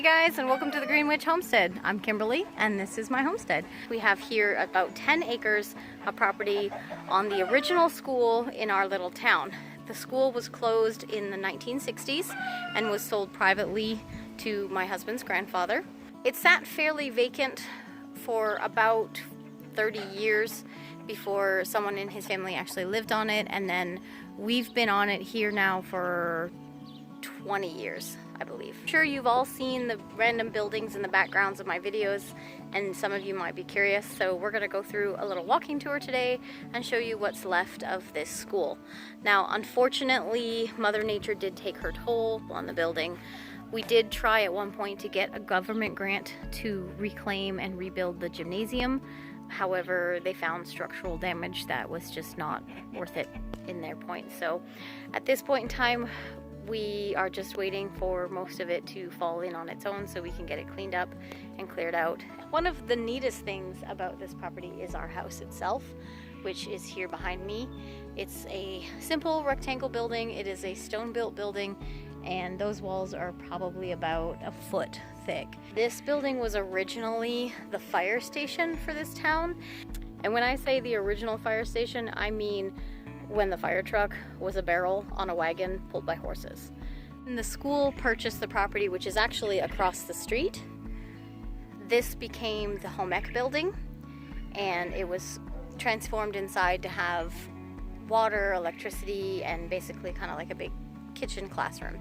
guys, and welcome to the Green Witch Homestead. I'm Kimberly and this is my homestead. We have here about 10 acres of property on the original school in our little town. The school was closed in the 1960s and was sold privately to my husband's grandfather. It sat fairly vacant for about 30 years before someone in his family actually lived on it, and then we've been on it here now for 20 years, I believe. I'm sure you've all seen the random buildings in the backgrounds of my videos, and some of you might be curious, so we're going to go through a little walking tour today and show you what's left of this school. Now, unfortunately, Mother Nature did take her toll on the building. We did try at one point to get a government grant to reclaim and rebuild the gymnasium. However, they found structural damage that was just not worth it in their point. So at this point in time, we are just waiting for most of it to fall in on its own so we can get it cleaned up and cleared out. One of the neatest things about this property is our house itself, which is here behind me. It's a simple rectangle building. It is a stone-built building, and those walls are probably about a foot thick. This building was originally the fire station for this town. And when I say the original fire station, I mean when the fire truck was a barrel on a wagon pulled by horses. And the school purchased the property, which is actually across the street. This became the home ec building, and it was transformed inside to have water, electricity, and basically kind of like a big kitchen classroom.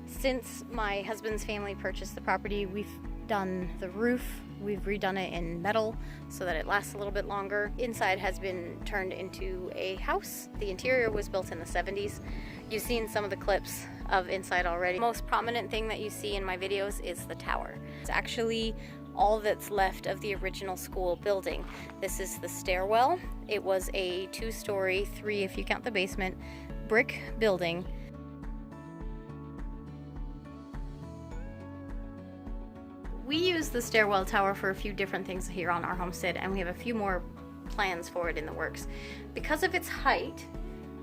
Since my husband's family purchased the property, we've done the roof. We've redone it in metal so that it lasts a little bit longer. Inside has been turned into a house. The interior was built in the 70s. You've seen some of the clips of inside already. The most prominent thing that you see in my videos is the tower. It's actually all that's left of the original school building. This is the stairwell. It was a 2-story, 3 if you count the basement, brick building. We use the stairwell tower for a few different things here on our homestead, and we have a few more plans for it in the works. Because of its height,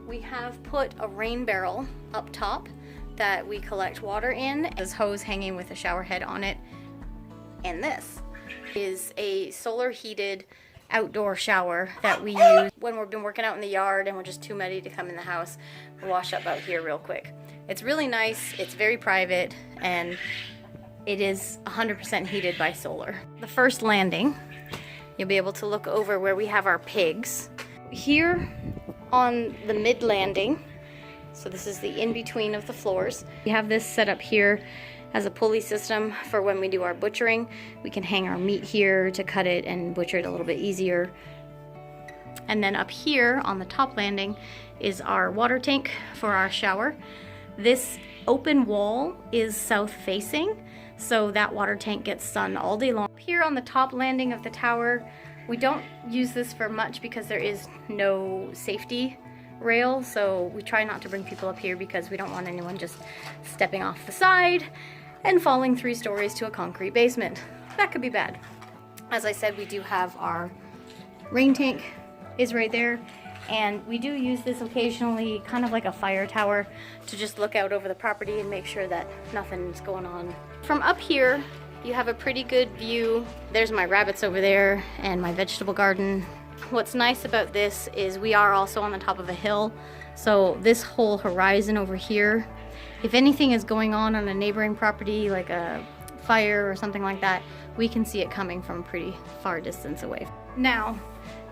we have put a rain barrel up top that we collect water in. There's a hose hanging with a shower head on it. And this is a solar heated outdoor shower that we use when we've been working out in the yard and we're just too muddy to come in the house. We wash up out here real quick. It's really nice, it's very private, and it is 100% heated by solar. The first landing, you'll be able to look over where we have our pigs. Here on the mid landing, so this is the in-between of the floors, we have this set up here as a pulley system for when we do our butchering. We can hang our meat here to cut it and butcher it a little bit easier. And then up here on the top landing is our water tank for our shower. This open wall is south facing, so that water tank gets sun all day long. Here on the top landing of the tower, we don't use this for much because there is no safety rail, so we try not to bring people up here because we don't want anyone just stepping off the side and falling 3 stories to a concrete basement. That could be bad. As I said, we do have our rain tank is right there, and we do use this occasionally, kind of like a fire tower, to just look out over the property and make sure that nothing's going on. From up here, you have a pretty good view. There's my rabbits over there and my vegetable garden. What's nice about this is we are also on the top of a hill, so this whole horizon over here, if anything is going on a neighboring property, like a fire or something like that, we can see it coming from a pretty far distance away. Now,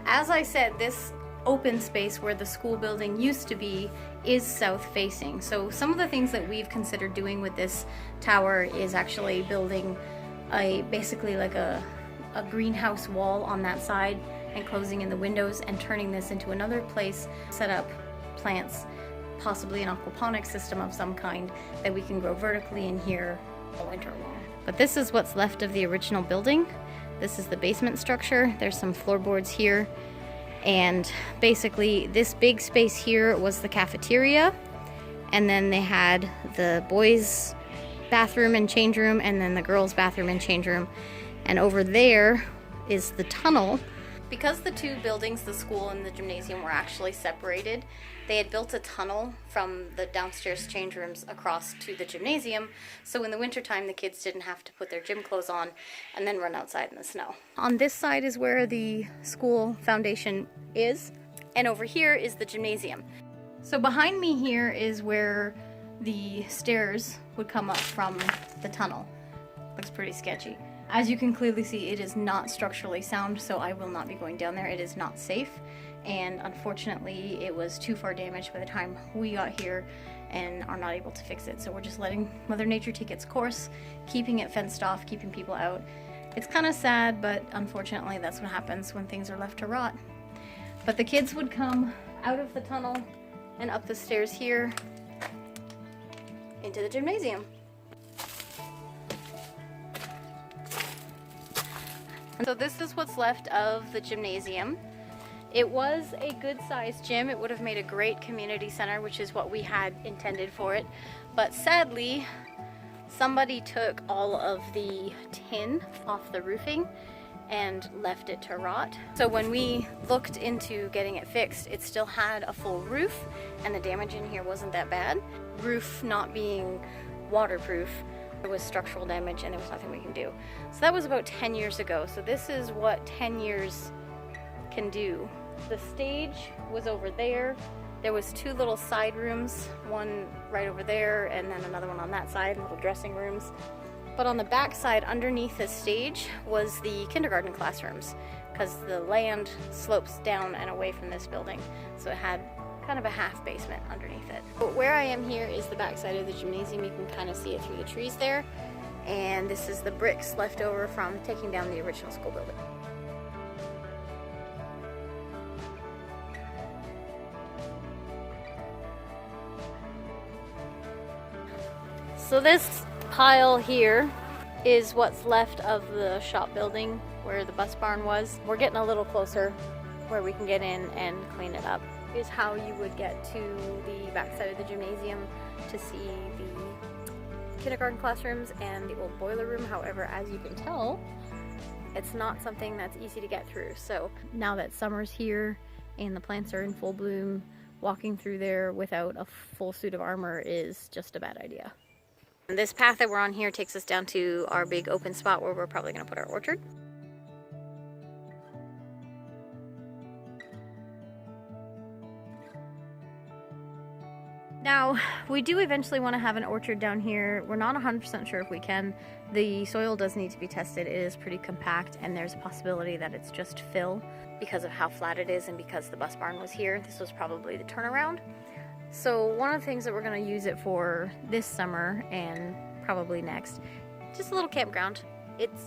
as I said, this open space where the school building used to be is south facing. So some of the things that we've considered doing with this tower is actually building basically like a greenhouse wall on that side and closing in the windows and turning this into another place, set up plants, possibly an aquaponics system of some kind that we can grow vertically in here all winter long. But this is what's left of the original building. This is the basement structure. There's some floorboards here. And basically this big space here was the cafeteria, and then they had the boys' bathroom and change room, and then the girls' bathroom and change room. And over there is the tunnel Because the two buildings, the school and the gymnasium, were actually separated, they had built a tunnel from the downstairs change rooms across to the gymnasium, so in the wintertime the kids didn't have to put their gym clothes on and then run outside in the snow. On this side is where the school foundation is, and over here is the gymnasium. So behind me here is where the stairs would come up from the tunnel. Looks pretty sketchy. As you can clearly see, it is not structurally sound, so I will not be going down there. It is not safe, and unfortunately it was too far damaged by the time we got here and are not able to fix it. So we're just letting Mother Nature take its course, keeping it fenced off, keeping people out. It's kind of sad, but unfortunately that's what happens when things are left to rot. But the kids would come out of the tunnel and up the stairs here into the gymnasium. So this is what's left of the gymnasium. It was a good-sized gym. It would have made a great community center, which is what we had intended for it. But sadly, somebody took all of the tin off the roofing and left it to rot. So when we looked into getting it fixed, it still had a full roof, and the damage in here wasn't that bad. Roof not being waterproof, there was structural damage and there was nothing we can do. So that was about 10 years ago. So this is what 10 years can do. The stage was over there. There was two little side rooms, one right over there and then another one on that side, little dressing rooms. But on the back side, underneath the stage, was the kindergarten classrooms, because the land slopes down and away from this building. So it had kind of a half basement underneath it. But where I am here is the back side of the gymnasium. You can kind of see it through the trees there. And this is the bricks left over from taking down the original school building. So this pile here is what's left of the shop building where the bus barn was. We're getting a little closer where we can get in and clean it up. Is how you would get to the backside of the gymnasium to see the kindergarten classrooms and the old boiler room. However, as you can tell, it's not something that's easy to get through. So now that summer's here and the plants are in full bloom, walking through there without a full suit of armor is just a bad idea. And this path that we're on here takes us down to our big open spot where we're probably going to put our orchard. Now, we do eventually want to have an orchard down here. We're not 100% sure if we can. The soil does need to be tested. It is pretty compact, and there's a possibility that it's just fill because of how flat it is and because the bus barn was here. This was probably the turnaround. So one of the things that we're going to use it for this summer and probably next, just a little campground.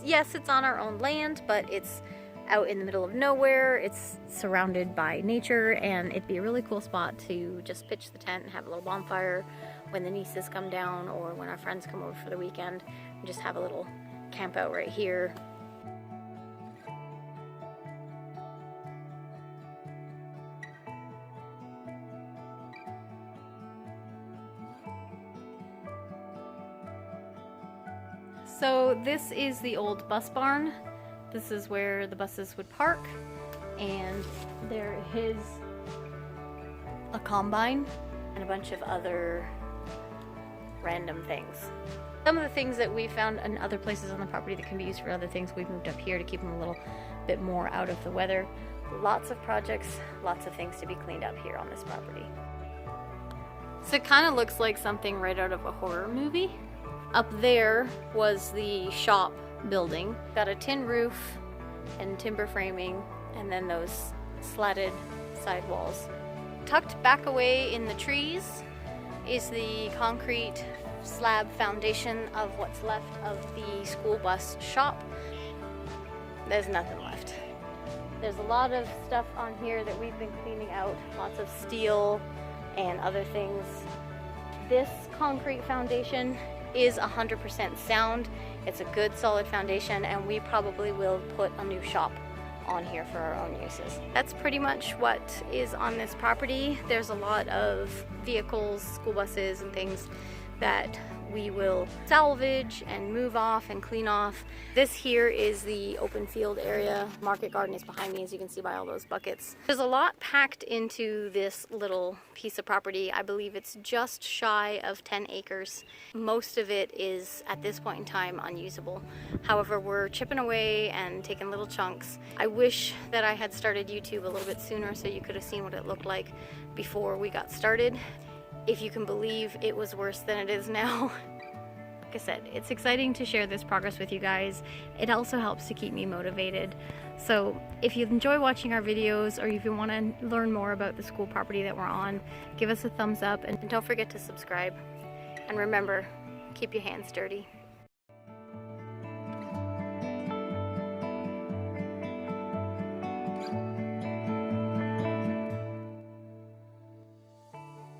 Yes, it's on our own land, but it's out in the middle of nowhere. It's surrounded by nature, and it'd be a really cool spot to just pitch the tent and have a little bonfire when the nieces come down or when our friends come over for the weekend, and just have a little camp out right here. So this is the old bus barn. This is where the buses would park, and there is a combine and a bunch of other random things. Some of the things that we found in other places on the property that can be used for other things, we've moved up here to keep them a little bit more out of the weather. Lots of projects, lots of things to be cleaned up here on this property. So it kind of looks like something right out of a horror movie. Up there was the shop building. Got a tin roof and timber framing, and then those slatted side walls. Tucked back away in the trees is the concrete slab foundation of what's left of the school bus shop. There's nothing left. There's a lot of stuff on here that we've been cleaning out, lots of steel and other things. This concrete foundation is 100% sound. It's a good solid foundation, and we probably will put a new shop on here for our own uses. That's pretty much what is on this property. There's a lot of vehicles, school buses and things that we will salvage and move off and clean off. This here is the open field area. Market garden is behind me, as you can see by all those buckets. There's a lot packed into this little piece of property. I believe it's just shy of 10 acres. Most of it is, at this point in time, unusable. However, we're chipping away and taking little chunks. I wish that I had started YouTube a little bit sooner so you could have seen what it looked like before we got started. If you can believe it was worse than it is now. Like I said, it's exciting to share this progress with you guys. It also helps to keep me motivated. So if you enjoy watching our videos, or if you want to learn more about the school property that we're on, give us a thumbs up and don't forget to subscribe. And remember, keep your hands dirty.